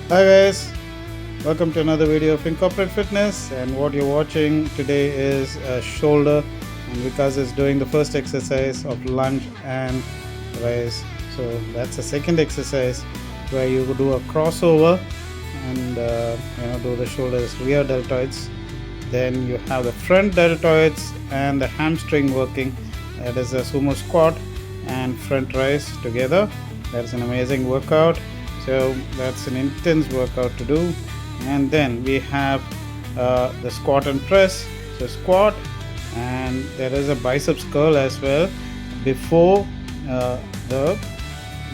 Hi guys, welcome to another video of Incorporate Fitness, and what you're watching today is a shoulder, and because it's doing the first exercise of lunge and raise. So that's the second exercise where you do a crossover and do the shoulders rear deltoids. Then you have the front deltoids and the hamstring working. That is a sumo squat and front raise together. That's an amazing workout. So that's an intense workout to do. And then we have the squat and press. So squat, and there is a biceps curl as well before the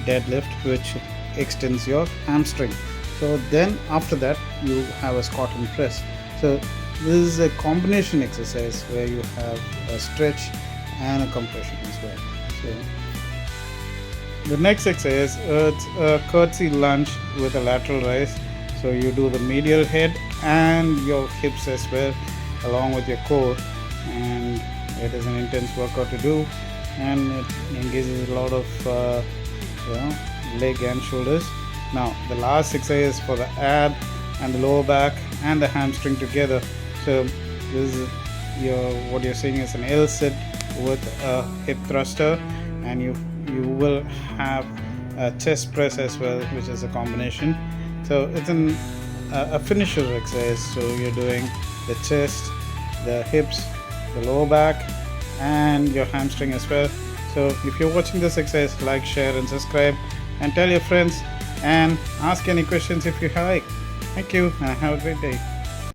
deadlift, which extends your hamstring. So then after that you have a squat and press. So this is a combination exercise where you have a stretch and a compression as well. So the next exercise, it's a curtsy lunge with a lateral raise. So you do the medial head and your hips as well, along with your core, and it is an intense workout to do, and it engages a lot of leg and shoulders. Now the last exercise is for the ab and the lower back and the hamstring together. So this is what you're seeing is an L sit with a hip thruster, and you will have a chest press as well, which is a combination. So it's a finisher exercise. So you're doing the chest, the hips, the lower back, and your hamstring as well. So if you're watching this exercise, like, share and subscribe, and tell your friends, and ask any questions if you like. Thank you, and have a great day.